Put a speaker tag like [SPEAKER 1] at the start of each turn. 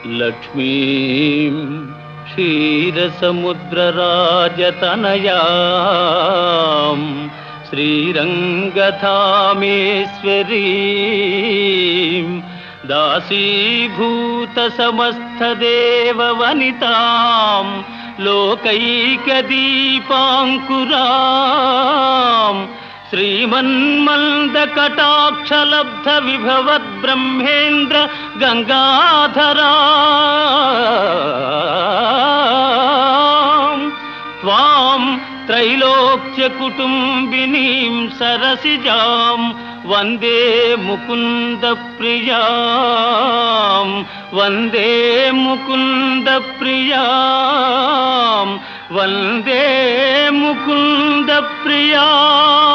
[SPEAKER 1] లక్ష్మీం క్షీరసముద్రరాజతనయాం శ్రీరంగధామేశ్వరీం దాసీభూత సమస్తదేవవనితాం లోకైకదీపాంకురాం శ్రీమన్మందకటాక్షలబ్ధ విభవద్ బ్రహ్మేంద్ర గంగాధరా త్వాం త్రైలోక్య కుటుంబినీం సరసిజాం వందే ముకుంద ప్రియాం వందే ముకుంద ప్రియాం వందే ముకుంద ప్రియాం.